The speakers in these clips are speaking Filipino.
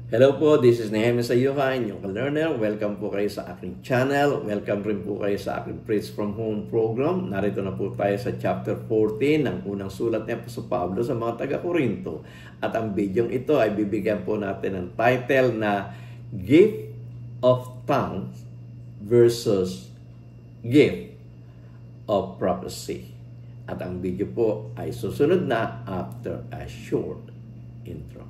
Hello po, this is Nehemia Sayuha, inyong ka-learner. Welcome po kayo sa aking channel. Welcome rin po kayo sa aking Preach from Home program. Narito na po tayo sa chapter 14 ng unang sulat ni Apostol Pablo sa mga taga-Korinto. At ang video ito ay bibigyan po natin ng title na Gift of Tongues versus Gift of Prophecy. At ang video po ay susunod na after a short intro.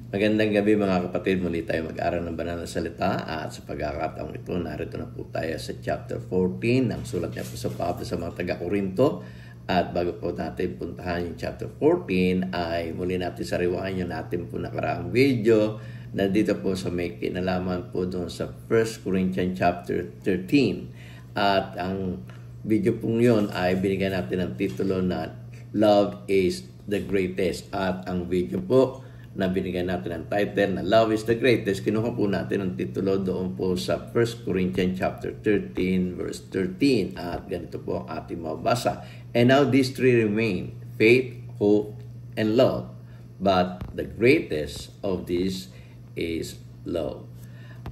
Magandang gabi mga kapatid, muli tayo mag-aral ng banal na salita at sa pagkakataong ito, narito na po tayo sa chapter 14 ng sulat niya po sa Pablo sa mga taga-Korinto. At bago po natin puntahan yung chapter 14 ay muli natin sariwain yung natin po nakaraang video na dito po sa may kinalaman po doon sa 1 Corinthians chapter 13. At ang video pong yun ay binigyan natin ng titulo na Love is the Greatest. At ang video po na binigyan natin ang title na Love is the Greatest, kinuha po natin ang titulo doon po sa 1 Corinthians chapter 13 verse 13 at ganito po ang ating mabasa. And now these three remain, faith, hope, and love. But the greatest of these is love.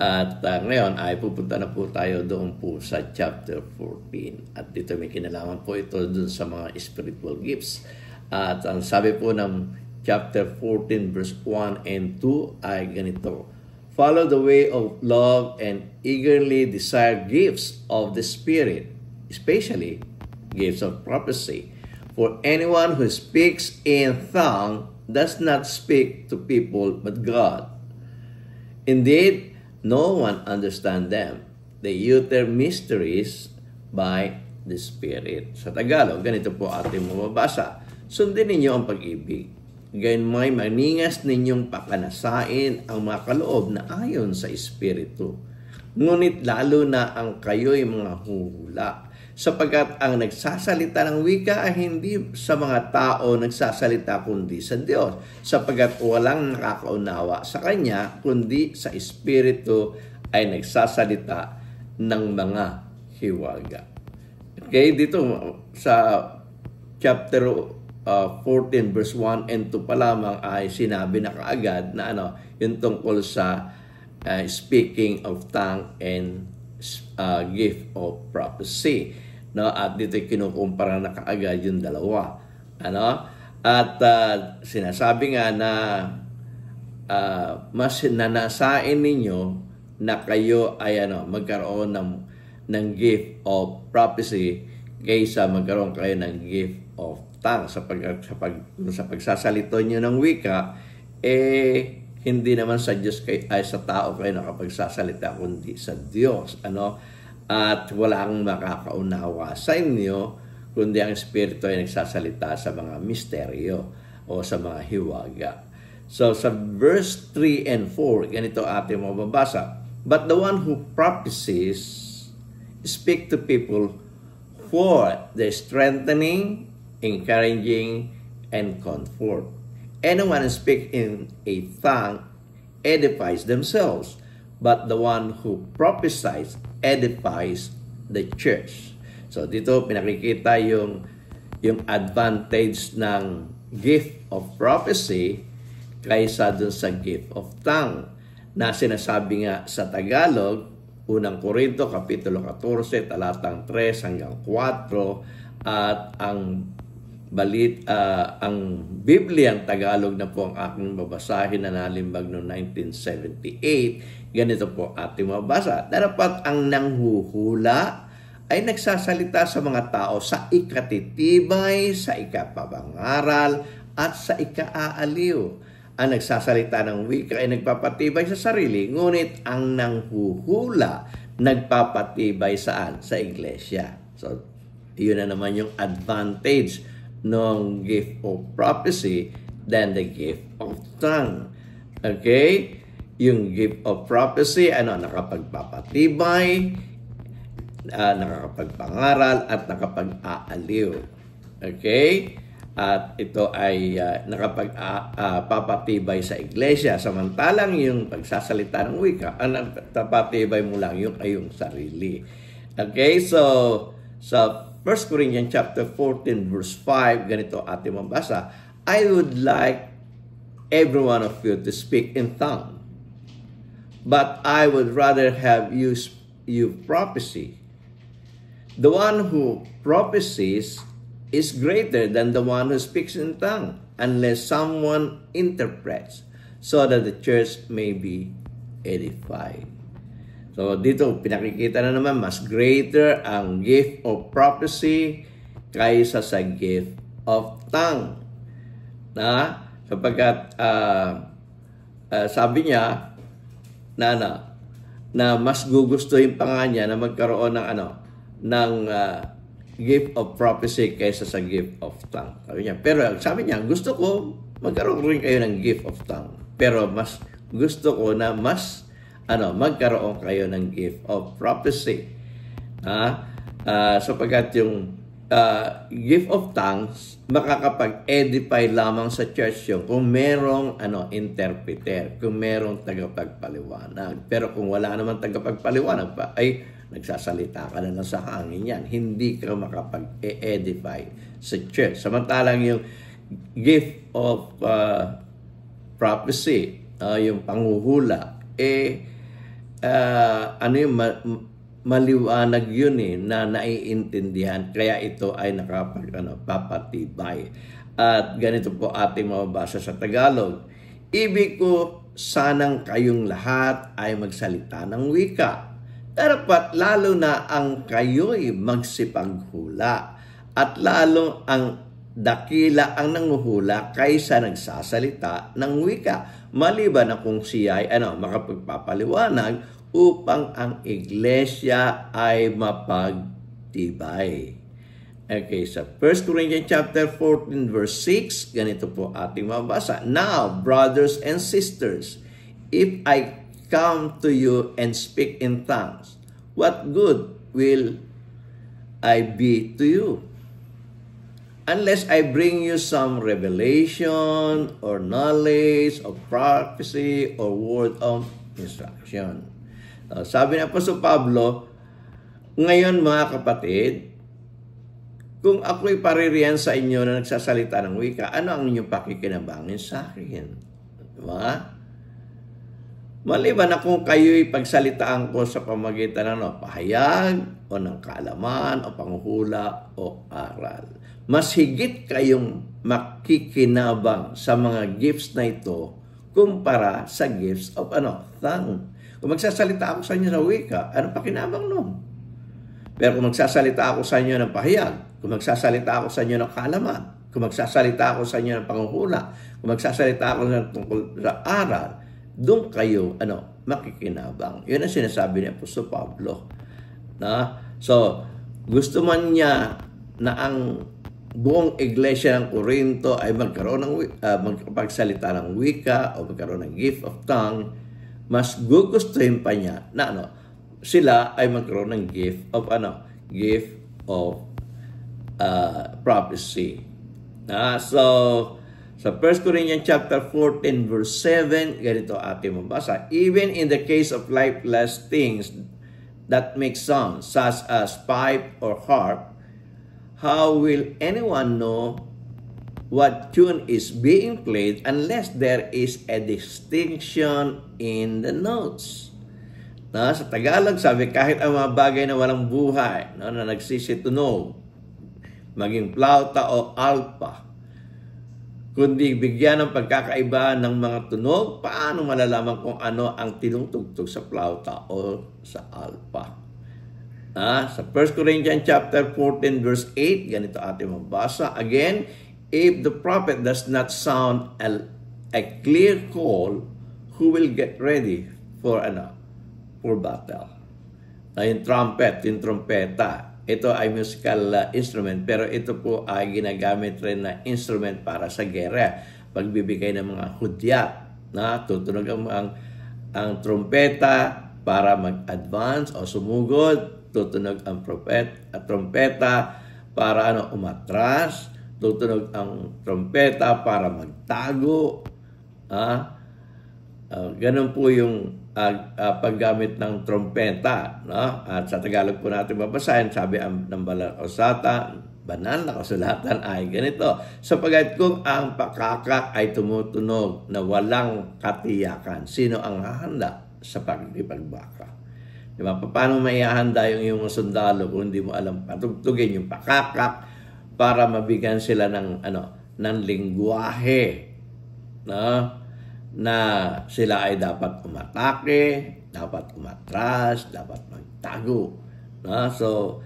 At ngayon ay pupunta na po tayo doon po sa chapter 14. At dito may kinalaman po ito doon sa mga spiritual gifts. At ang sabi po ng chapter 14 verse 1 and 2 ay ganito. Follow the way of love and eagerly desire gifts of the Spirit, especially gifts of prophecy. For anyone who speaks in tongue does not speak to people but God. Indeed, no one understands them. They utter mysteries by the Spirit. Sa Tagalog, ganito po ating mababasa. Sundin ninyo ang pag-ibig. Gayon may maningas ninyong pakanasain ang mga kaloob na ayon sa Espiritu. Ngunit lalo na ang kayo'y mga huhula, sapagkat ang nagsasalita ng wika ay hindi sa mga tao nagsasalita kundi sa Diyos, sapagkat walang nakakaunawa sa Kanya kundi sa Espiritu ay nagsasalita ng mga hiwaga. Okay, dito sa chapter 14 verse 1 and 2 pa lamang ay sinabi na kaagad na yung tungkol sa speaking of tongue and gift of prophecy. No? At dito kinukumpara na kaagad yung dalawa. At sinasabi nga na mas nanasain ninyo na kayo ay magkaroon ng gift of prophecy kaysa magkaroon kayo ng gift of tongue. Sa pagsasalito nyo ng wika, hindi naman sa Diyos ay sa tao kayo nakapagsasalita kundi sa Diyos. At walang makakaunawa sa inyo kundi ang Espiritu ay nagsasalita sa mga misteryo o sa mga hiwaga. So sa verse 3 and 4, ganito ating mababasa. But the one who prophesies speak to people for the strengthening, encouraging, and comfort. Anyone who speaks in a tongue edifies themselves, but the one who prophesies edifies the church. So dito pinakikita yung advantage ng gift of prophecy kaysa dun sa gift of tongue na sinasabi nga sa Tagalog, unang Korinto kapitulo 14 talatang 3 hanggang 4, at ang Bibliang Tagalog na po ang aking babasahin na nalimbag noong 1978. Ganito po ating mabasa. Dapat ang nanghuhula ay nagsasalita sa mga tao sa ikatitibay, sa ikapabangaral, at sa ikaaaliw. Ang nagsasalita ng wika ay nagpapatibay sa sarili, ngunit ang nanghuhula nagpapatibay saan? Sa iglesia. So, yun na naman yung advantage ng gift of prophecy than the gift of tongue. Okay? Yung gift of prophecy, nakapagpapatibay, nakakapagpangaral at nakapag-aaliw. Okay? At ito ay nakapagpapatibay sa iglesia. Samantalang yung pagsasalita ng wika, ang napapatibay mo lang yung iyong sarili. Okay? So, sa 1 Corinthians chapter 14 verse 5, ganito ating mabasa, I would like every one of you to speak in tongue, but I would rather have you prophecy. The one who prophesies is greater than the one who speaks in tongue, unless someone interprets, so that the church may be edified. So dito pinakikita na naman, mas greater ang gift of prophecy kaysa sa gift of tongue. Sapagkat sabi niya na mas gugustuhin pa nga niya na magkaroon ng gift of prophecy kaysa sa gift of tongue. Sabi niya, gusto ko magkaroon rin kayo ng gift of tongue. Pero mas gusto ko na magkaroon kayo ng gift of prophecy. Sapagkat yung gift of tongues, makakapag-edify lamang sa church yung kung merong interpreter, kung merong tagapagpaliwanag. Pero kung wala naman tagapagpaliwanag pa, ay nagsasalita ka na lang sa hangin yan. Hindi ka makapag-edify sa church. Samantalang yung gift of prophecy, yung panguhula, maliwanag yun na naiintindihan. Kaya ito ay papatibay. At ganito po ating mababasa sa Tagalog. Ibig ko sanang kayong lahat ay magsalita ng wika. Dapat lalo na ang kayo'y magsipaghula at lalo ang dakila ang nanguhula kaysa nagsasalita ng wika, maliban na kung siya ay makapagpapaliwanag upang ang iglesia ay mapagtibay. Okay, sa 1 Corinthians chapter 14 verse 6, ganito po ating mabasa. Now, brothers and sisters, if I come to you and speak in tongues, what good will I be to you? Unless I bring you some revelation or knowledge of prophecy or word of instruction. Sabi ng Apostol Pablo, ngayon mga kapatid, kung ako'y paririyan sa inyo na nagsasalita ng wika, ano ang inyong pakikinabangin sa akin? Diba? Maliban na kung kayo'y pagsalitaan ko sa pamagitan ng pahayag o ng kaalaman o panguhula o aral. Mas higit kayong makikinabang sa mga gifts na ito kumpara sa gifts of tongue. Kung magsasalita ako sa inyo sa wika, ano pakinabang nun? Pero kung magsasalita ako sa inyo ng pahayag, kung magsasalita ako sa inyo ng kaalaman, kung magsasalita ako sa inyo ng panguhula, kung magsasalita ako tungkol sa aral, doon kayo makikinabang. Yun ang sinasabi ni Apostol Pablo. So, gusto man niya na ang buong iglesia ng Corinto ay magkaroon magpagsalita ng wika o magkaroon ng gift of tongue, mas gugustuhin pa niya na sila ay magkaroon ng gift of prophecy. So sa 1 Corinthians chapter 14 verse 7, ganito ating mabasa. Even in the case of lifeless things that make sound, such as pipe or harp, how will anyone know what tune is being played unless there is a distinction in the notes? Sa Tagalog, sabi, kahit ang mga bagay na walang buhay, na nagsisitunog, maging flauta o alpa, kundi bigyan ng pagkakaiba ng mga tunog, paano malalaman kung ano ang tinutugtog sa flauta o sa alpa? Sa 1 Corinthians chapter 14 verse 8, ganito ating mabasa. Again, if the prophet does not sound a clear call, who will get ready for battle? Yung trumpet, yung trompeta, ito ay musical instrument, pero ito po ay ginagamit rin na instrument para sa gera. Pagbibigay ng mga hudyat, tutunog ang trompeta para mag-advance o sumugod, tutunog ang trompeta para umatras, tutunog ang trompeta para magtago. Ganun po yung paggamit ng trompeta, no? At sa Tagalog po natin babasahin, sabi ng banal na kasulatan ay ganito: sapagat kung ang pakakak ay tumutunog na walang katiyakan, sino ang hahanda sa paglipagbaka? Diba? Paano maihahanda yung iyong sundalo kung hindi mo alam patugtugin yung pakakak para mabigyan sila ng lingwahe, no? Na sila ay dapat umatake, dapat umatras, dapat magtago. No? So,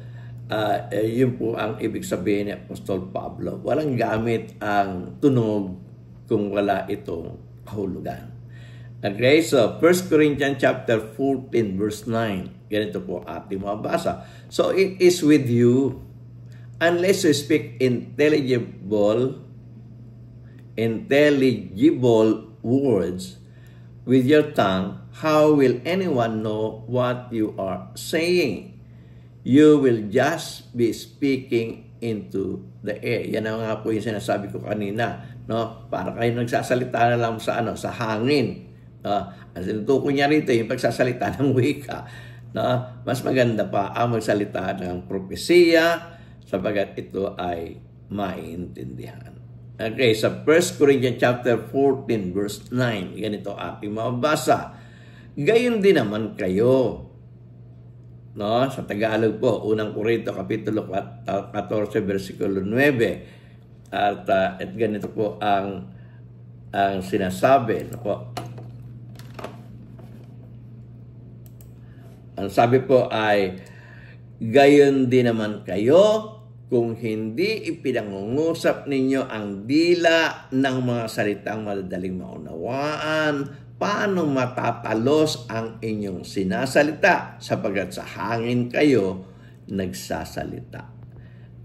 yun po ang ibig sabihin ni Apostol Pablo. Walang gamit ang tunog kung wala itong kahulugan. Okay, so 1 Corinthians chapter 14 verse 9. Ganito po ating mabasa. So, it is with you, unless you speak intelligible words with your tongue, how will anyone know what you are saying? You will just be speaking into the air. Yan ang nga po yung sinasabi ko kanina, no? Para kayo nagsasalita na lang sa hangin. Ang sinutukoy niya rito yung pagsasalita ng wika, no? Mas maganda pa ang magsalita ng propesiya sapagat ito ay maintindihan. Okay, sa 1 Corinthians chapter 14 verse 9, ganito ating mabasa. Gayon din naman kayo, no? Sa Tagalog po, unang Korinto kapitulo 14 versikulo 9. At ganito po ang sinasabi, no? Ang sabi po ay, gayon din naman kayo, kung hindi ipinangungusap ninyo ang dila ng mga salitang madadaling maunawaan, paano matatalos ang inyong sinasalita sapagkat sa hangin kayo nagsasalita?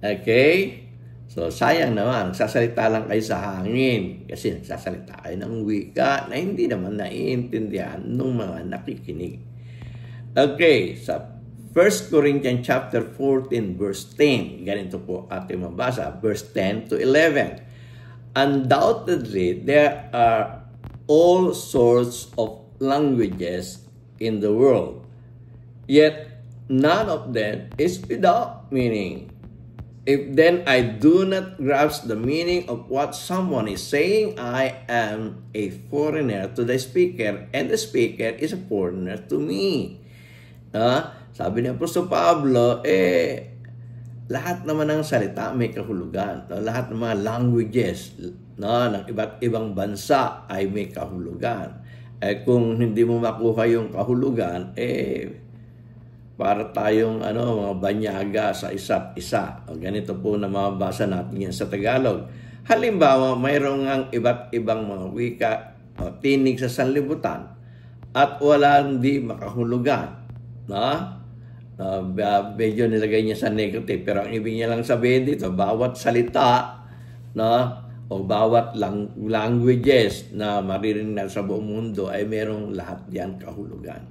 Okay? So, sayang naman, nagsasalita lang kayo sa hangin kasi nagsasalita kayo ng wika na hindi naman naiintindihan ng mga nakikinig. Okay, sa 1 Corinthians chapter 14 verse 10. Ganito po ating mabasa, verse 10 to 11. Undoubtedly, there are all sorts of languages in the world, yet none of them is without meaning. If then I do not grasp the meaning of what someone is saying, I am a foreigner to the speaker, and the speaker is a foreigner to me. Sabi ni Apostol Pablo, lahat naman ng salita may kahulugan. No? Lahat ng mga languages, no, ng iba't ibang bansa ay may kahulugan. Kung hindi mo makuha yung kahulugan, para tayong mga banyaga sa isa't isa. Ganito po na mababasa natin yan sa Tagalog. Halimbawa, mayroong ang iba't ibang mga wika o tinig sa sanlibutan at walang di makahulugan. No? Medyo nilagay niya sa negative, pero ang ibig niya lang sabihin dito, bawat salita, no, o bawat languages na maririnig na sa buong mundo ay merong lahat diyan kahulugan.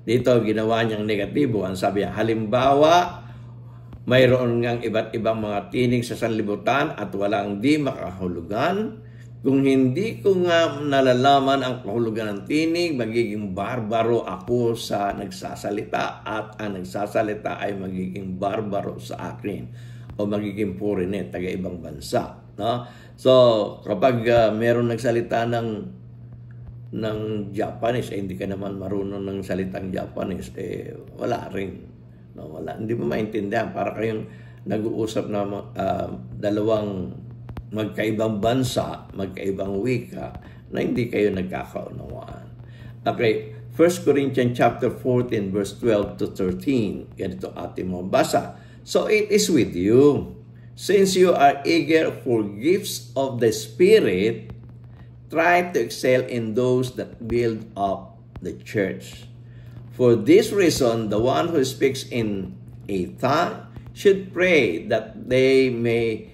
Dito ginawa niyang negatibo. Ang sabi niya, halimbawa, mayroon ngang iba't ibang mga tinig sa sanlibutan at walang di makahulugan. Kung hindi ko nga nalalaman ang kahulugan ng tinig, magiging barbaro ako sa nagsasalita at ang nagsasalita ay magiging barbaro sa akin o magiging foreigner, taga-ibang bansa. No? So, kapag meron nagsalita ng Japanese, hindi ka naman marunong ng salitang Japanese, wala rin. No? Wala. Hindi mo maintindihan. Para kayong nag-uusap na dalawang magkaibang bansa, magkaibang wika, na hindi kayo nagkakaunawaan. Okay, 1 Corinthians chapter 14, verse 12 to 13. Ganito ating mabasa. So it is with you, since you are eager for gifts of the Spirit, try to excel in those that build up the church. For this reason, the one who speaks in a tongue should pray that they may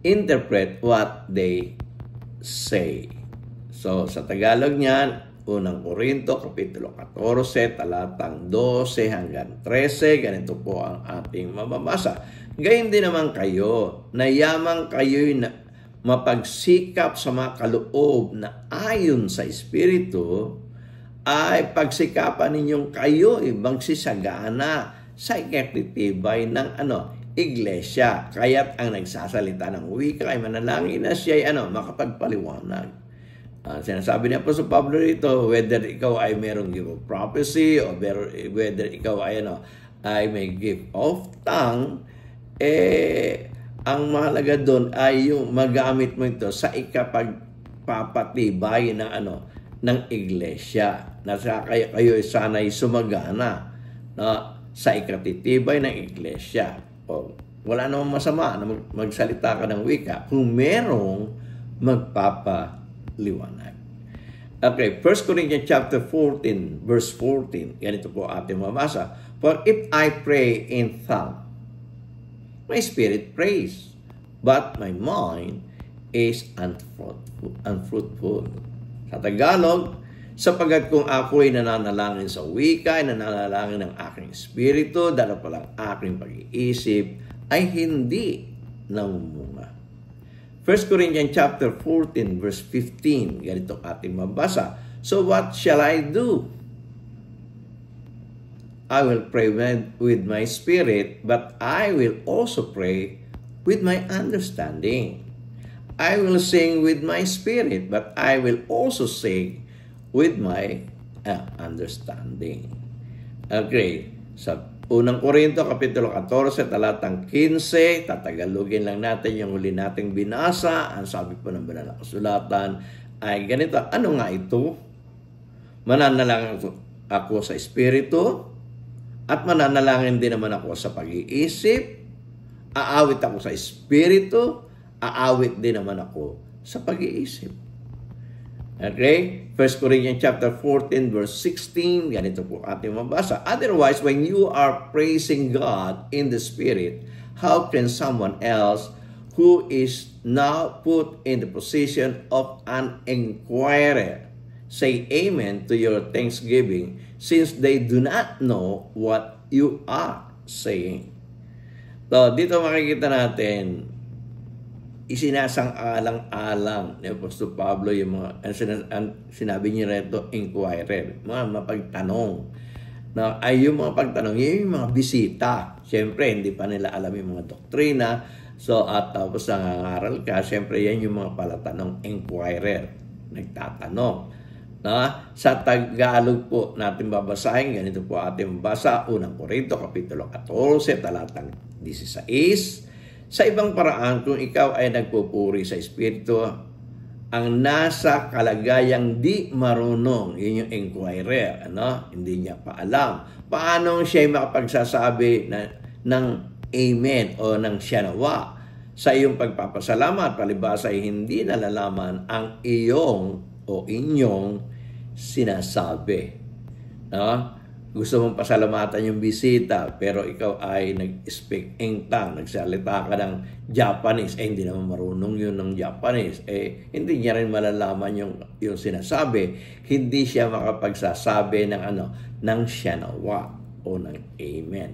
interpret what they say. So, sa Tagalog niyan, Unang Korinto, Kapitulo 14, talatang 12 hanggang 13. Ganito po ang ating mababasa. Gayon din naman kayo, na yamang kayo'y mapagsikap sa mga kaloob na ayon sa Espiritu, ay pagsikapan ninyong kayo'y magsisagana sa ikatitibay ng iglesia. Kaya't ang nagsasalita ng wika ay manalangin na siya'y makapagpaliwanag. Sinasabi niya po sa Pablo rito, whether ikaw ay merong gift of prophecy o whether ikaw ay ay may gift of tongue, ang mahalaga doon ay yung magamit mo ito sa ikapagpapatibay ng iglesia. Nasa kayo sana'y sumagana sa ikatitibay ng iglesia. Wala namang masama na magsalita ka ng wika kung merong magpapaliwanag. Okay, 1 Corinthians chapter 14, verse 14. Ganito po ating mabasa. For if I pray in tongues, my spirit prays, but my mind is unfruitful. Sa Tagalog, sapagat kung ako'y nananalangin sa wika, ay nananalangin ng aking espiritu, dala palang aking pag-iisip, ay hindi namumunga. 1 Corinthians chapter 14, verse 15, ganito ating mabasa. So what shall I do? I will pray with my spirit, but I will also pray with my understanding. I will sing with my spirit, but I will also sing with my understanding. Okay, sa Unang Korinto, Kapitulo 14, talatang 15, tatagalogin lang natin yung huli nating binasa. Ang sabi po ng banal na kasulatan ay ganito. Ano nga ito? Mananalangin ako sa espiritu, at mananalangin din naman ako sa pag-iisip. Aawit ako sa espiritu, aawit din naman ako sa pag-iisip. Okay? 1 Corinthians chapter 14, verse 16, ganito po ating mabasa. Otherwise, when you are praising God in the Spirit, how can someone else who is now put in the position of an inquirer say amen to your thanksgiving, since they do not know what you are saying? So, dito makikita natin, isinasang-alang-alang ni Apostol Pablo yung mga, sinabi niya rito, inquirer, mga mapagtanong. Na, ay yung mga pagtanong, yung mga bisita. Siyempre, hindi pa nila alam yung mga doktrina. So, at tapos nangangaral ka, siyempre, yan yung mga palatanong inquirer. Nagtatanong. Na, sa Tagalog po natin babasahin, ganito po ating babasa, Unang Korinto, Kapitulo 14, talatang 16. Sa ibang paraan, kung ikaw ay nagpupuri sa Espiritu, ang nasa kalagayang di marunong, yun yung inquirer, hindi niya pa alam. Paano siya makapagsasabi ng amen o ng siya nawa sa iyong pagpapasalamat, palibhasa ay hindi nalalaman ang iyong o inyong sinasabi. Gusto mong pasalamatan yung bisita, pero ikaw ay nag-speak in tongue, nagsalita ka ng Japanese, hindi naman marunong yun ng Japanese, hindi niya rin malalaman yung sinasabi, hindi siya makapagsasabi ng siya nawa o ng amen.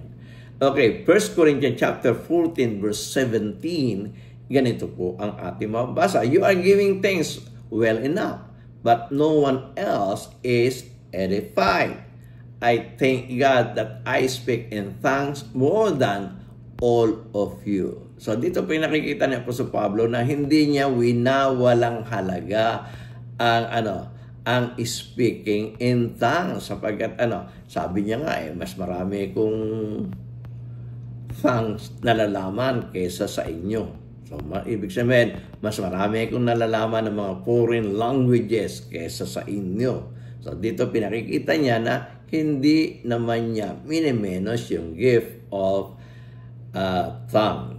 Okay, 1 Corinthians chapter 14, verse 17, ganito po ang ating mabasa. You are giving thanks well enough, but no one else is edified. I thank God that I speak in tongues more than all of you. So dito pinakikita ni Apostol Pablo na hindi niya winawalang halaga ang speaking in tongues, sapagkat sabi niya nga mas marami kong tongues nalalaman kaysa sa inyo. So ibig sabihin, mas marami kong nalalaman ng mga foreign languages kaysa sa inyo. So dito pinakikita niya na hindi naman niya minimenos yung gift of tongue.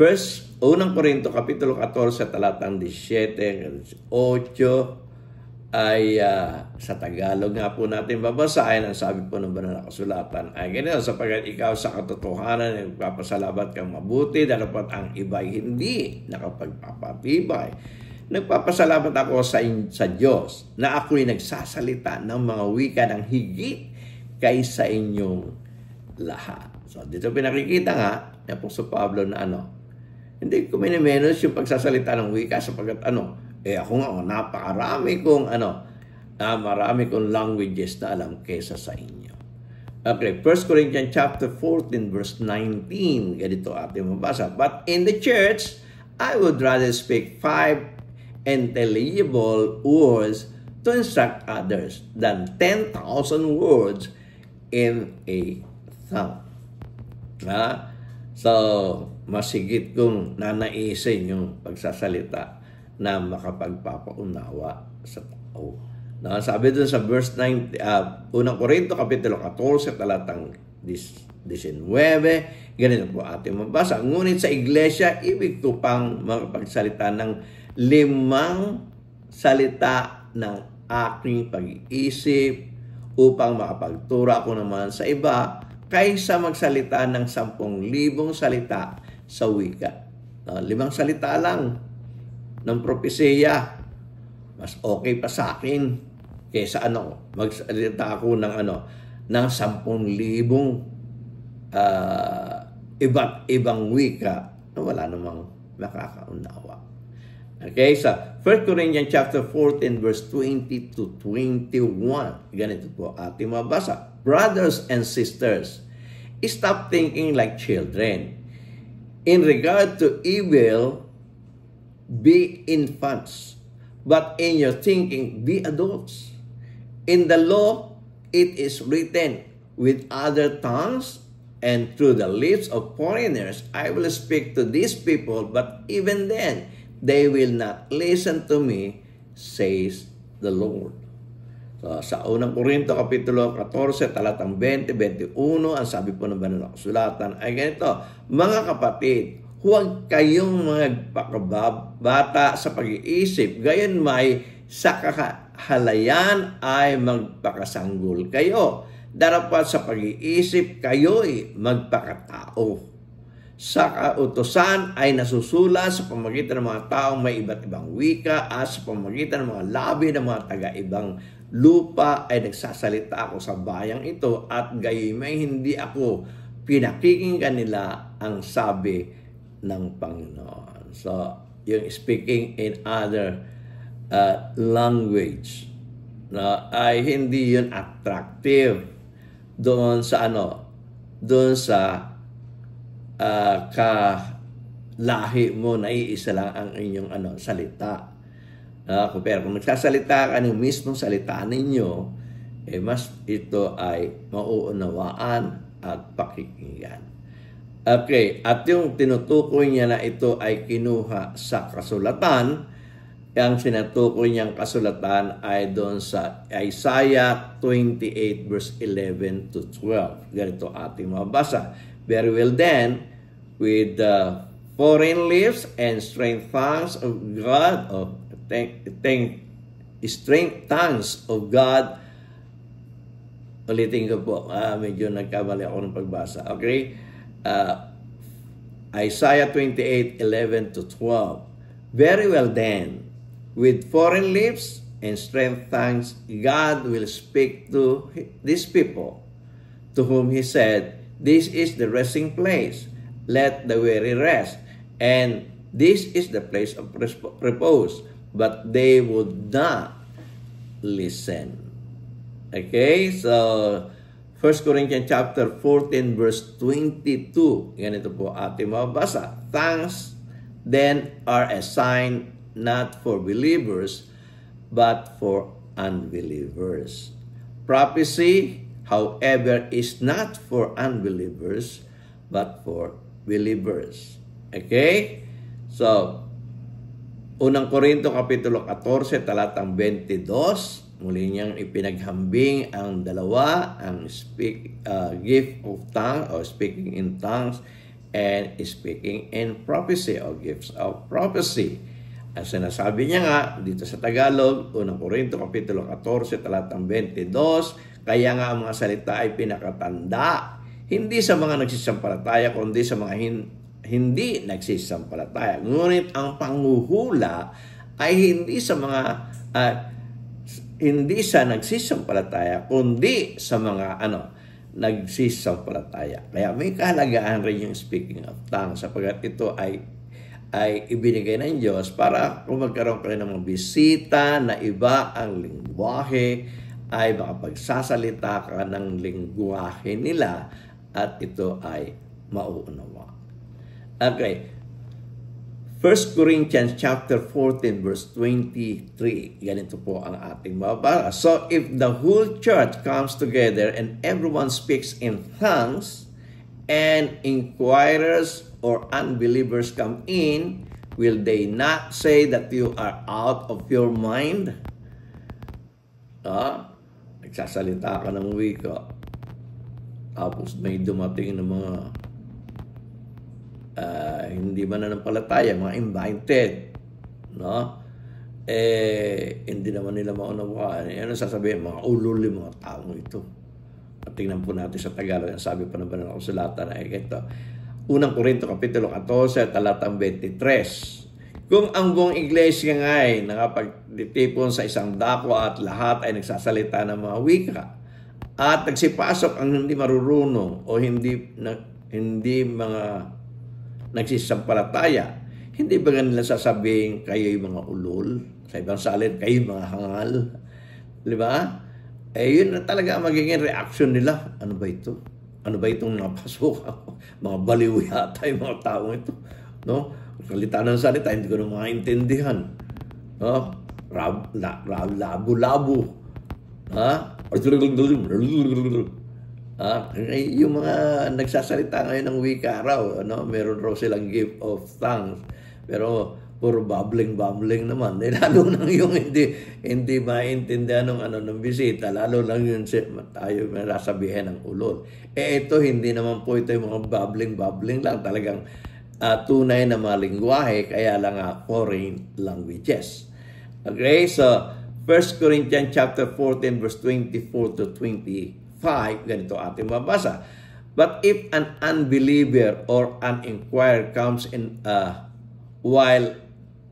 First, Unang Korinto, Kapitulo 14, talatang 17, 8, ay sa Tagalog nga po natin babasahin. Ang sabi po ng banal na kasulatan ay ganito, sapagkat ikaw sa katotohanan ay nagpapasalamat kang mabuti, dalapat ang iba'y hindi nakapagpapatibay. Nagpapasalamat ako sa Diyos na ako'y nagsasalita ng mga wika ng higit kaysa inyong lahat. So, dito pinakikita nga, ni Apostol Pablo na hindi ko minimenos yung pagsasalita ng wika sapagkat ako nga, napakarami kong marami kong languages na alam kaysa sa inyo. Okay, 1 Corinthians chapter 14 verse 19, ganito ating mabasa. But in the church, I would rather speak 5 intelligible words to instruct others than 10,000 words in a tongue. So, masigit kong nanaisin yung pagsasalita na makapagpapaunawa sa tao. Sabi dun sa verse 9, unang Korinto, kapitulo 14, talatang 19, ganito po ating mabasa. Ngunit sa iglesia, ibig ko pang makapagsalita ng 5 salita ng aking pag-iisip upang makapagturo ako naman sa iba kaysa magsalita ng 10,000 salita sa wika. 5 salita lang ng propesiya. Mas okay pa sa akin kaysa magsalita ako ng 10,000 iba't ibang wika na wala namang makakaunawa. Okay, sa 1 Corinthians chapter 14 verse 20 to 21. Ganito po ating mabasa. Brothers and sisters, stop thinking like children. In regard to evil, be infants. But in your thinking, be adults. In the law, it is written, with other tongues and through the lips of foreigners, I will speak to these people, but even then, they will not listen to me, says the Lord. So, sa unang Korinto, kapitulo 14, talatang 20-21, ang sabi po ng banal na kasulatan ay ganito, mga kapatid, huwag kayong magpakabata sa pag-iisip, gayon may sa kahalayan ay magpakasanggol kayo. Darapat sa pag-iisip, kayo'y magpakatao. Sa kautusan ay nasusulat sa pamamagitan ng mga taong may iba't ibang wika at sa pamamagitan ng mga labi ng mga taga-ibang lupa ay nagsasalita ako sa bayang ito at gayon may hindi ako pinakikinggan nila ang sabi ng Panginoon. So, yung speaking in other language ay hindi yun attractive doon sa doon sa lahi mo na iisa lang ang inyong salita. Pero kung nagsasalita ka ng mismong salita ninyo, mas ito ay mauunawaan at pakikinggan. Okay, at yung tinutukoy niya na ito ay kinuha sa kasulatan, ang sinatukoy niyang kasulatan ay doon sa Isaiah 28 verse 11 to 12. Ganito ating mabasa. Very well then, with the foreign lips and strange tongues of God, strange tongues of God. Ulitin ko po, medyo nagkamali ako ng pagbasa. Okay? Isaiah 28:11 to 12. Very well then, with foreign lips and strange tongues, God will speak to these people, to whom He said, this is the resting place. Let the weary rest. And this is the place of repose. But they would not listen. Okay? So, 1 Corinthians chapter 14 verse 22. Ganito po ating mabasa. Tongues then are a sign not for believers, but for unbelievers. Prophecy, however, is not for unbelievers, but for believers. Okay? So, unang Korinto Kapitulo 14, talatang 22, muli niyang ipinaghambing ang dalawa, ang gift of tongue or speaking in tongues and speaking in prophecy or gifts of prophecy. Ang sinasabi niya nga dito sa Tagalog, unang Korinto Kapitulo 14, talatang 22, kaya nga ang mga salita ay pinakatanda, hindi sa mga nagsisampalataya, kundi sa mga hindi nagsisampalataya. Ngunit ang panghuhula ay hindi sa nagsisampalataya, kundi sa mga nagsisampalataya. Kaya may kahalagaan rin yung speaking of tongues, sapagkat ito ay ibinigay ng Diyos para kung magkaroon kayo ng mga bisita na iba ang lingwahe, ay makapagsasalita ka ng lingwahe nila at ito ay mauunawa. Okay. 1 Corinthians chapter 14 verse 23. Ganito po ang ating mababasa. So if the whole church comes together and everyone speaks in tongues, and inquirers or unbelievers come in, will they not say that you are out of your mind? Nagsasalita ka ng wika, tapos may dumating ng mga hindi mananampalataya, mga invited, hindi naman nila maunawaan. Ano sasabihin? Mga ulol yung mga taong ito. At tingnan po natin sa Tagalog, sabi pa naman ng kasulatan ay ito. Unang Korinto, Kapitulo 14, talatang 23. Kung ang buong iglesia nga ay nakapagtitipon sa isang dako at lahat ay nagsasalita ng mga wika, at nagsipasok ang hindi marurunong o hindi mga nagsisampalataya, hindi ba nila sasabihin kayo'y mga ulol? Sa ibang salit, kayo'y mga hangal. Di ba? Yun na talaga magiging reaction nila. Ano ba ito? Ano ba itong napasok? Mga baliw yata yung mga taong ito. No? Salita ng salita, hindi ko na maintindihan. No? Labo-labo. Yung mga nagsasalita ngayon ng wika raw, meron raw silang gift of tongues, pero puro bubbling naman. Lalo lang yung hindi maintindihan ng bisita, lalo lang yun tayo nasabihin ng ulol. Ito hindi naman po ito yung mga bubbling lang, talagang tunay na mga lingwahe, kaya lang foreign languages. Okay, so 1 Corinthians chapter 14 verse 24 to 25, ganito ating mabasa. But if an unbeliever or an inquirer comes in while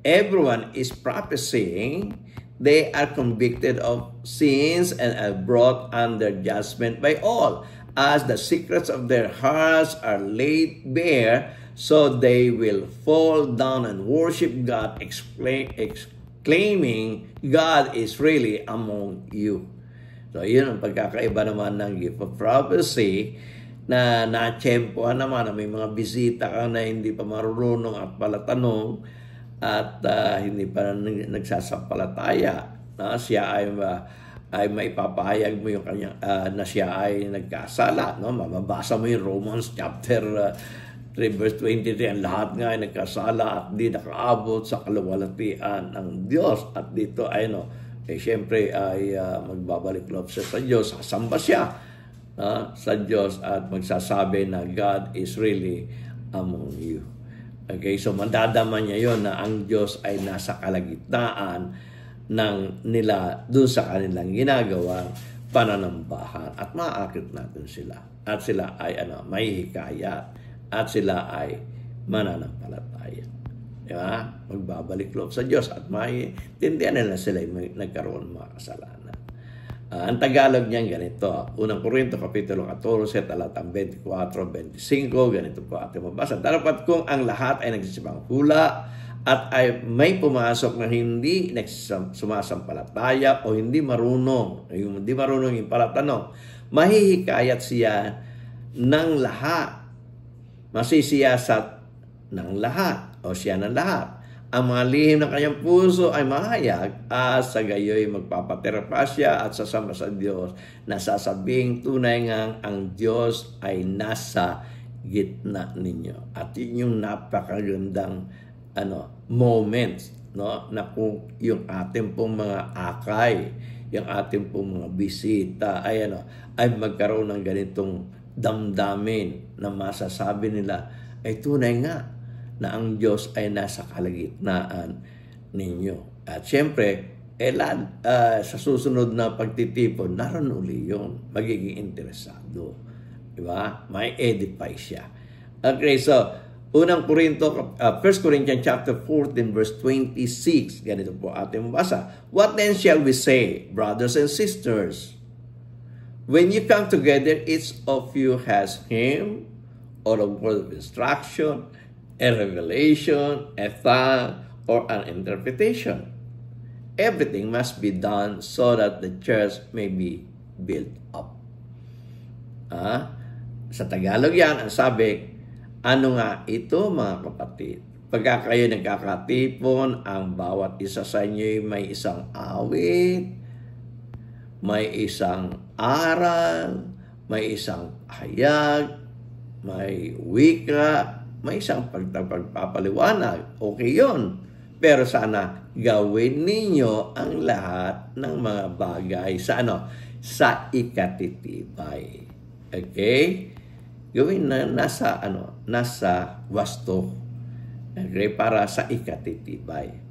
everyone is prophesying, they are convicted of sins and are brought under judgment by all, as the secrets of their hearts are laid bare, so they will fall down and worship God, exclaiming, God is really among you. So, yun ang pagkakaiba naman ng gift of prophecy, na na-tsempohan naman na may mga bisita ka na hindi pa marunong at palatanong at hindi pa nagsasampalataya. Siya ay maipapahayag mo yung kanyang na siya ay nagkasala. Mababasa mo yung Romans chapter 3 verse 23, ang lahat nga ay nagkasala at di nakaabot sa kaluwalhatian ng Diyos. At dito ay siyempre ay magbabalik loob siya sa Diyos, sasamba siya sa Diyos at magsasabi na God is really among you. Okay, so madadama niya yon na ang Diyos ay nasa kalagitnaan nila doon sa kanilang ginagawang pananambahan, at maaakit natin sila. At sila ay mahihikayat, at sila ay mananampalataya. Diba? Magbabalik loob sa Diyos at maintindihan nila sila ay nagkaroon mga kasalanan. Ang Tagalog niyan ganito. Unang Korinto, Kapitulo 14, talatang 24-25, ganito po ating mabasa. Dapat kung ang lahat ay nagsisibang hula at ay may pumasok na hindi sumasampalataya o hindi marunong yung palatanong, mahihikayat siya ng lahat, masisiyasat ng lahat o siya ng lahat. Ang mga lihim ng kanyang puso ay mahayag, at sa gayoy magpapaterapa siya at sasama sa Diyos, nasasabing tunay ngang ang Diyos ay nasa gitna ninyo. At yun yung napakagandang moments, na kung yung ating pong mga akay, yung ating pong mga bisita ay magkaroon ng ganitong damdamin na masasabi nila ay tunay nga na ang Diyos ay nasa kalagitnaan ninyo. At siyempre, sa susunod na pagtitipon, naroon uli yun. Magiging interesado. Diba? May edify siya. Okay, so, Unang Korinto, 1 Corinthians chapter 14 verse 26. Ganito po ating mabasa. What then shall we say, brothers and sisters? When you come together, each of you has hymn, or a word of instruction, a revelation, a tongue, or an interpretation. Everything must be done so that the church may be built up. Sa Tagalog yan, ang sabi, ano nga ito mga kapatid? Pagka kayo nagkakatipon, ang bawat isa sa inyo may isang awit, may isang aral, may isang hayag, may wika, may isang pagpapaliwanag. Okay yun. Pero sana gawin ninyo ang lahat ng mga bagay sa sa ikatitibay. Okay? Gawin na nasa wasto. Okay? Para sa ikatitibay.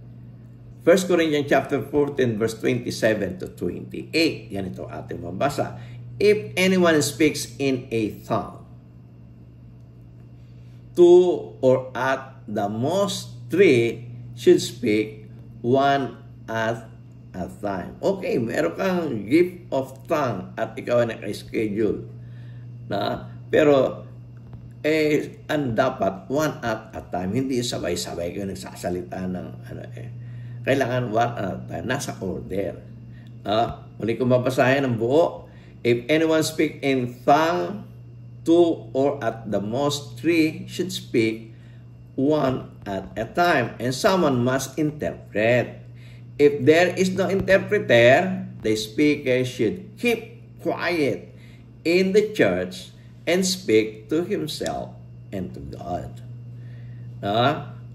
1 Corinthians chapter 14 verse 27 to 28. Yan ito ating mabasa. If anyone speaks in a tongue, two or at the most three should speak, one at a time. Okay, meron kang gift of tongue at ikaw ay naka-schedule. Pero ang dapat one at a time, hindi sabay-sabay kayo nagsasalita ng kailangan one at a time, nasa order. Muli kong babasahin ang buo. If anyone speak in tongue, two or at the most three should speak, one at a time, and someone must interpret. If there is no interpreter, the speaker should keep quiet in the church and speak to himself and to God.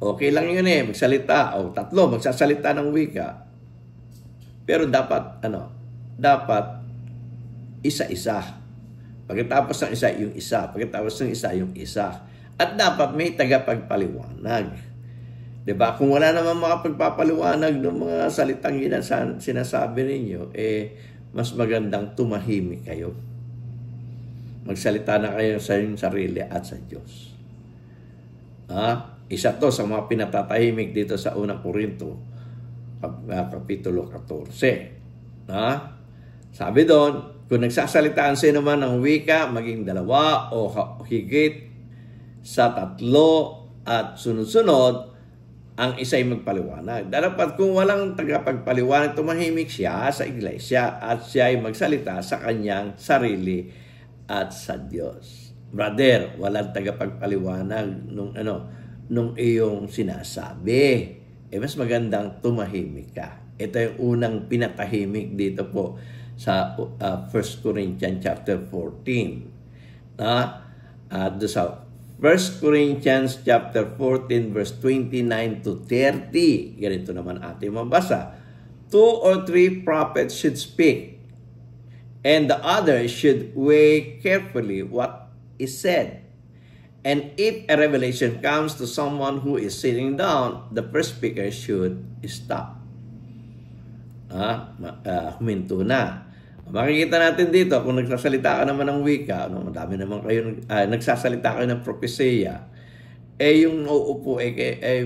Okay lang yun magsalita, o tatlo, magsasalita ng wika. Pero dapat, dapat isa-isa. Pagkatapos ng isa, yung isa. Pagkatapos ng isa, yung isa. At dapat may tagapagpaliwanag. Diba? Kung wala naman mga pagpapaliwanag ng mga salitang sinasabi ninyo, mas magandang tumahimik kayo. Magsalita na kayo sa inyong sarili at sa Diyos. Isa to sa mga pinatatahimik dito sa unang Korinto, kapitulo 14. Sabi doon, kung nagsasalitaan sino man ng wika, maging dalawa o higit sa tatlo at sunod-sunod, ang isa'y magpaliwanag. Dapat kung walang tagapagpaliwanag, tumahimik siya sa iglesia at siya ay magsalita sa kanyang sarili at sa Diyos. Brother, walang tagapagpaliwanag nung iyong sinasabi. Mas magandang tumahimik ka. Ito yung unang pinatahimik dito po sa 1 Corinthians chapter 14. Doon sa 1 Corinthians chapter 14 verse 29 to 30. Ganito naman ating mabasa. 2 or 3 prophets should speak, and the others should weigh carefully what is said. And if a revelation comes to someone who is sitting down, the first speaker should stop. Huminto na. Makikita natin dito, kung nagsasalita ka naman ng wika, madami naman kayo, nagsasalita kayo ng propesya, yung nauupo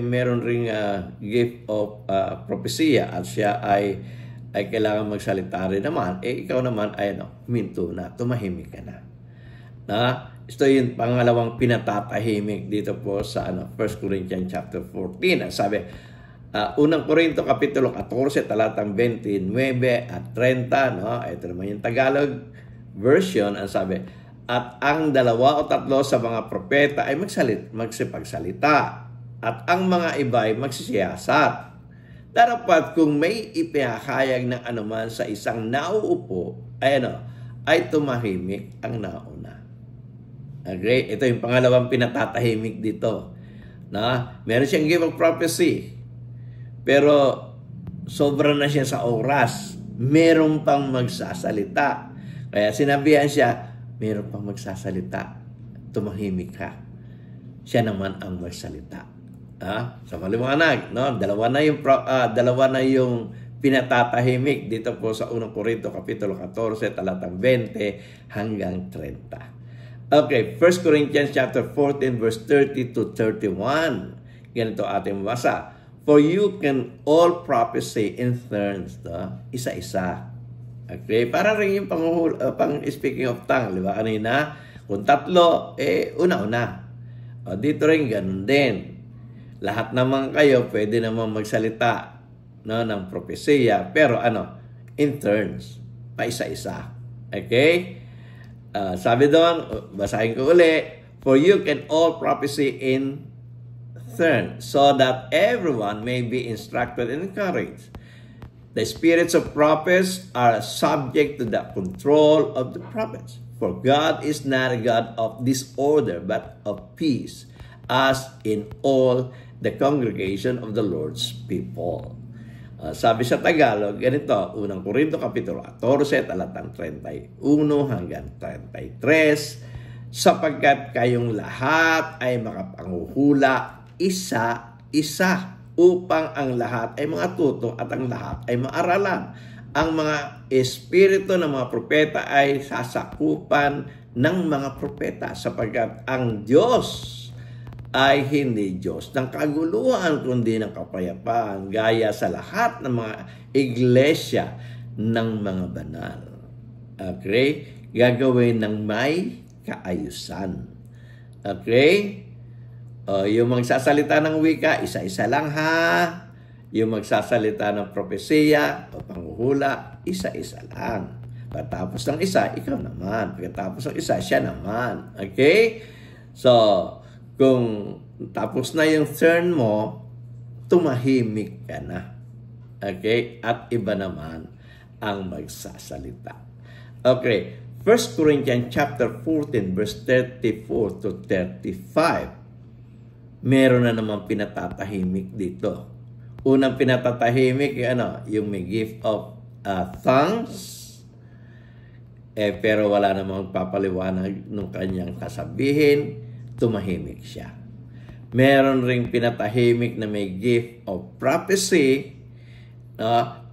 meron ring gift of propesya at siya ay kailangan magsalita rin naman, ikaw naman ay huminto na, tumahimik ka na. Ito yung pangalawang pinatatahimik dito po sa 1 Corinthians chapter 14. Ang sabi, unang Korinto kapitulo 14 talatang 29 at 30, ito naman yung Tagalog version. Ang sabi, at ang dalawa o tatlo sa mga propeta ay magsipagsalita, at ang mga iba ay magsisiyasat. Dapat kung may ipinahayag ng anuman sa isang nauupo, ay tumahimik ang nauna. Okay? Ito yung pangalawang pinatatahimik dito. Meron siyang gift of prophecy, pero sobra na siya sa oras. Meron pang magsasalita. Kaya sinabihan siya, meron pang magsasalita. Tumahimik ka. Siya naman ang magsalita. Sa maliwanag, dalawa na yung pinatatahimik dito po sa 1 Korinto kapitulo 14 talatang 20 hanggang 30. Okay, 1 Corinthians chapter 14 verse 30 to 31. Ganito ating mabasa. For you can all prophesy in turns, isa-isa. Okay, para rin yung pang speaking of tongue, di ba? Kanina, kung tatlo, una-una. Dito rin ganun din. Lahat naman kayo pwede naman magsalita, no, ng propesya, pero in turns, pa isa-isa. Okay? Sabi doon, basahin ko uli, for you can all prophesy in turn, so that everyone may be instructed and encouraged. The spirits of prophets are subject to the control of the prophets. For God is not a God of disorder, but of peace, as in all the congregation of the Lord's people. Sabi sa Tagalog, ganito, unang Korinto Kapitulo 14, talatang 31 hanggang 33, sapagkat kayong lahat ay makapanguhula isa-isa, upang ang lahat ay mga tuto at ang lahat ay maaralan. Ang mga espiritu ng mga propeta ay sasakupan ng mga propeta, sapagkat ang Diyos ay hindi Diyos ng kaguluhan, kundi ng kapayapaan, gaya sa lahat ng mga iglesia ng mga banal. Okay? Gagawin ng may kaayusan. Okay? Yung magsasalita ng wika, isa-isa lang ha. Yung magsasalita ng propesya o panghuhula, isa-isa lang. Pagkatapos ng isa, ikaw naman. Pagkatapos ng isa, siya naman. Okay? So, kung tapos na yung turn mo, tumahimik ka na. Okay? At iba naman ang magsasalita. Okay. 1 Corinthians chapter 14 verse 34 to 35. Meron na naman pinatatahimik dito. Unang pinatatahimik, yung may gift of tongues. Pero wala namang papaliwanag ng kanyang kasabihin, tumahimik siya. Meron ring pinatahimik na may gift of prophecy,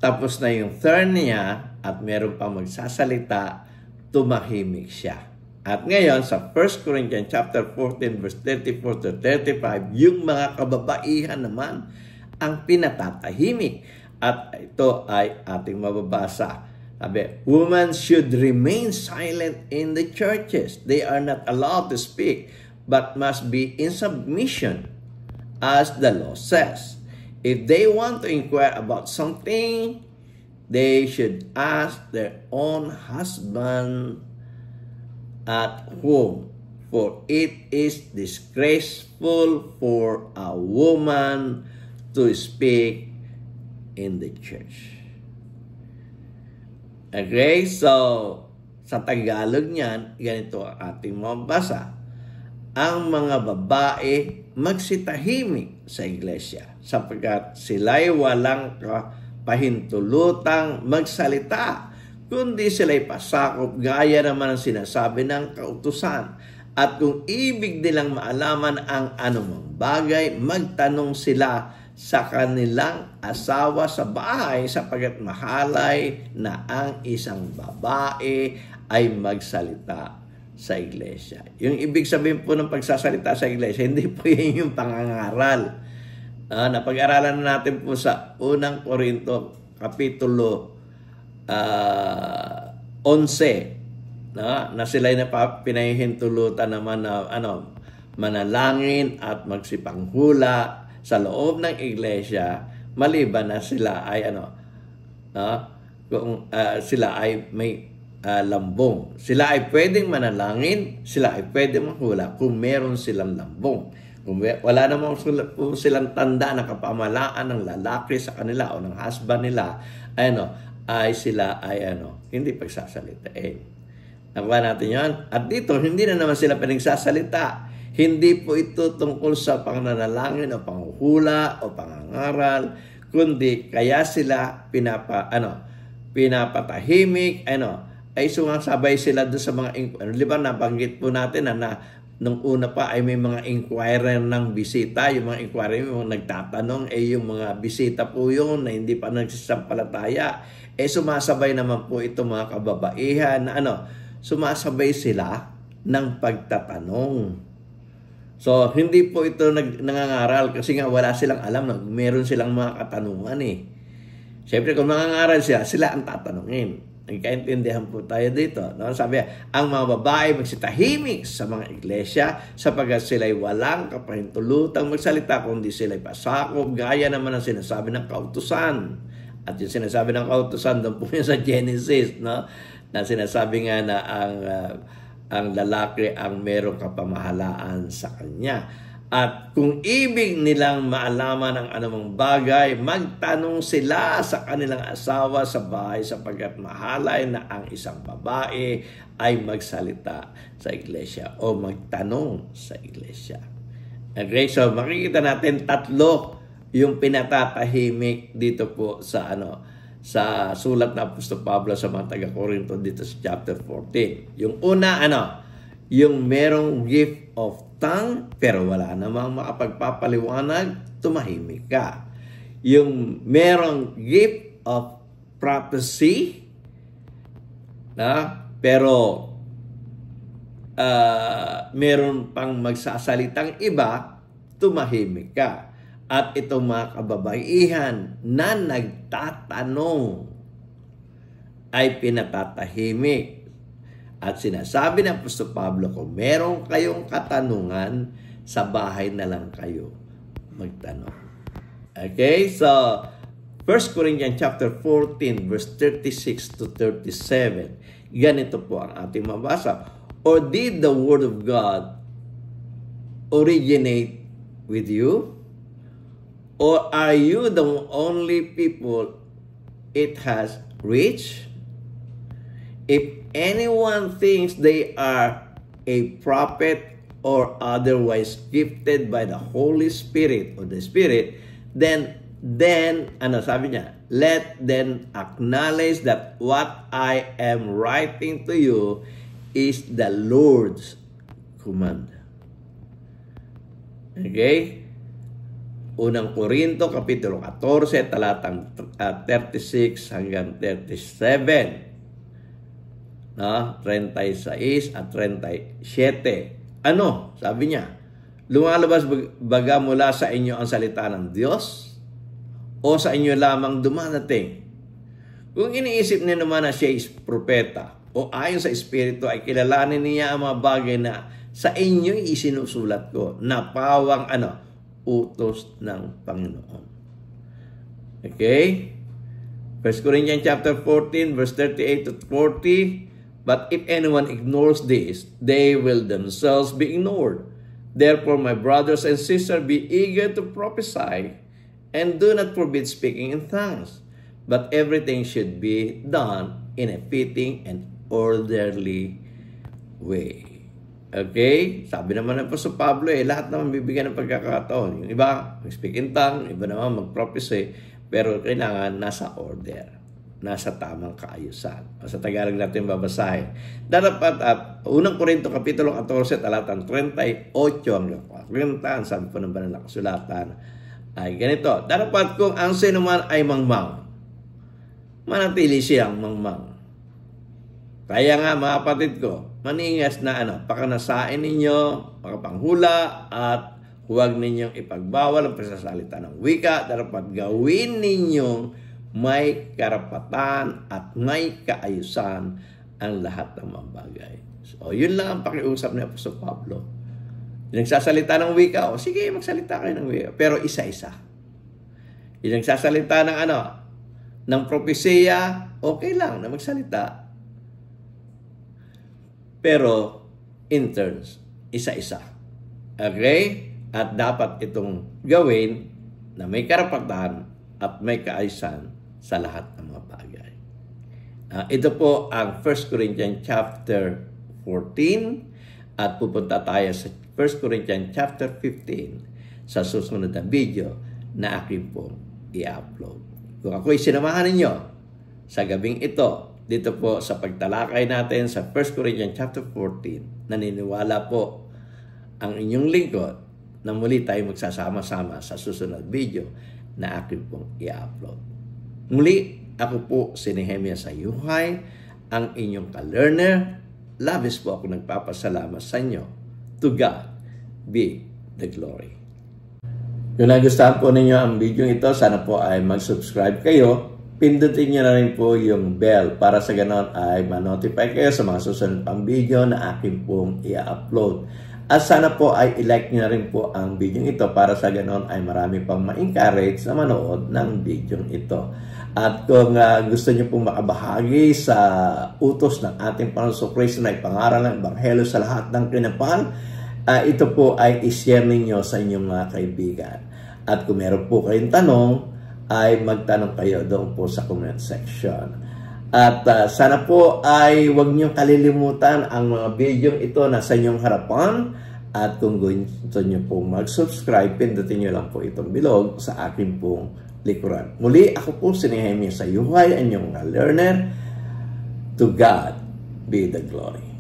tapos na yung turn niya at meron pang magsasalita, tumahimik siya. At ngayon, sa 1 Corinthians chapter 14, verse 34 to 35, yung mga kababaihan naman ang pinatatahimik. At ito ay ating mababasa. Sabi, women should remain silent in the churches. They are not allowed to speak, but must be in submission, as the law says. If they want to inquire about something, they should ask their own husband at home, for it is disgraceful for a woman to speak in the church. Okay, so sa Tagalog niyan, ganito ang ating mabasa. Ang mga babae magsitahimik sa iglesia, sapagkat sila'y walang pahintulutang magsalita, kundi sila'y pasakop gaya naman ang sinasabi ng kautusan. At kung ibig nilang maalaman ang anumang bagay, magtanong sila sa kanilang asawa sa bahay, sapagkat mahalay na ang isang babae ay magsalita sa iglesia. Yung ibig sabihin po ng pagsasalita sa iglesia, hindi po yun yung pangangaral. Napag-aralan natin po sa unang Korinto Kapitulo 11, na sila'y pinahihintulutan naman na manalangin at magsipanghula sa loob ng iglesia, maliban na sila ay kung sila ay may lambong. Sila ay pwedeng manalangin, sila ay pwedeng manghula kung meron silang lambong. Kung wala namang silang tanda na kapamalaan ng lalaki sa kanila o ng husband nila, ay sila ay hindi pagsasalitain. Nakuha natin yan. At dito, hindi na naman sila pinagsasalita. Hindi po ito tungkol sa pananalangin o panghuhula o pangangaral, kundi kaya sila pinapatahimik, ay sumasabay sila doon sa mga di ba nabanggit po natin na nung una pa ay may mga inquirer ng bisita, yung mga inquirer, yung mga nagtatanong, yung mga bisita po yun na hindi pa nagsisampalataya, sumasabay naman po itong mga kababaihan na sumasabay sila ng pagtatanong. So, hindi po ito nangangaral kasi nga wala silang alam na meron silang mga katanungan eh. Siyempre, kung nangangaral sila ang tatanungin. Nagkaintindihan po tayo dito. No? Sabi, ang mga babae magsitahimik sa mga iglesia sapagkat sila'y walang kapahintulutang magsalita kundi sila'y pasakop gaya naman ang sinasabi ng kautusan. At yung sinasabi ng kautusan doon po yun sa Genesis, no? Na sinasabi nga na ang lalaki ang merong kapamahalaan sa kanya. At kung ibig nilang maalaman ang anumang bagay, magtanong sila sa kanilang asawa sa bahay sapagkat mahalay na ang isang babae ay magsalita sa iglesia o magtanong sa iglesia. Okay, so makikita natin tatlo yung pinatatahimik dito po sa sa sulat na Apostol Pablo sa mga taga-Korinto dito sa chapter 14. Yung una, yung merong gift of tongue, pero wala namang makapagpapaliwanag, tumahimik ka. Yung merong gift of prophecy, pero meron pang magsasalitang iba, tumahimik ka. At itong mga kababaihan na nagtatanong ay pinatatahimik. At sinasabi ng Apostol Pablo, kung meron kayong katanungan, sa bahay na lang kayo magtanong. Okay, so 1 Corinthians chapter 14 verse 36 to 37. Ganito po ang ating mabasa. Or did the word of God originate with you? Or are you the only people it has reached? If anyone thinks they are a prophet or otherwise gifted by the Holy Spirit or the Spirit, then sabi niya, let them acknowledge that what I am writing to you is the Lord's command. Okay? Unang Korinto, Kapitulo 14, talatang 36 hanggang 37. 36 at 37. Ano? Sabi niya, lumalabas baga mula sa inyo ang salita ng Diyos o sa inyo lamang dumarating? Kung iniisip niyo naman na siya is propeta o ayon sa Espiritu ay kilalanin niya ang mga bagay na sa inyo isinusulat ko na pawang utos ng Panginoon. Okay? 1 Corinthians chapter 14 verse 38 to 40. But if anyone ignores this, they will themselves be ignored. Therefore, my brothers and sisters, be eager to prophesy, and do not forbid speaking in tongues. But everything should be done in a fitting and orderly way. Okay? Sabi naman ng Apostol Pablo, lahat naman bibigyan ng pagkakataon. Yung iba, mag-speak in tongue, iba naman mag-prophesy, pero kailangan nasa order, nasa tamang kaayusan. Sa Tagalog natin babasahin. Dapat at unang Korinto Kapitulo 14, talatang 38 hanggang 40, sabi po ng banal na kasulatan, ay ganito, dapat kung ang sinuman ay mangmang, manatili siyang mangmang. Kaya nga mga kapatid ko, maningas na pakanasain ninyo, makapanghula, at huwag ninyong ipagbawal ang pagsasalita ng wika. Dapat gawin ninyong may karapatan at may kaayusan ang lahat ng mga bagay. So, yun lang ang pakiusap ni Apostol Pablo. Yung nagsasalita ng wika, sige, magsalita kayo ng wika. Pero isa-isa. Yung nagsasalita ng ng propesya, okay lang na magsalita. Pero, in turns, isa-isa. Okay? At dapat itong gawin na may karapatan at may kaayusan sa lahat ng mga bagay. Ito po ang 1 Corinthians chapter 14 at pupunta tayo sa 1 Corinthians chapter 15 sa susunod na video na akin po i-upload. Kung ako'y sinamahan ninyo sa gabing ito, dito po sa pagtalakay natin sa 1 Corinthians chapter 14, naniniwala po ang inyong lingkod na muli tayo magsasama-sama sa susunod video na akin pong i-upload. Muli, ako po si Nehemia Sayuhay, ang inyong ka-learner labis po ako nagpapasalamat sa inyo. To God be the glory. Kung nagustuhan po ninyo ang video ito, sana po ay mag-subscribe kayo. Pindutin nyo na rin po yung bell para sa ganon ay ma-notify kayo sa mga susunod pang video na akin pong i-upload. At sana po ay i-like nyo na rin po ang video ito para sa ganon ay marami pang ma-encourage na manood ng video ito. At kung gusto nyo pong makabahagi sa utos ng ating Panginoon Kristo na ipangaral ng Ebanghelyo sa lahat ng kinapal, ito po ay i-share ninyo sa inyong mga kaibigan. At kung meron po kayong tanong, ay magtanong kayo doon po sa comment section. At sana po ay huwag niyong kalilimutan ang mga video ito na sa inyong harapan. At kung gusto niyo pong mag-subscribe, pindutin niyo lang po itong bilog sa akin pong likuran. Muli, ako po si Nehemia Sayuhay, ang inyong learner. To God be the glory.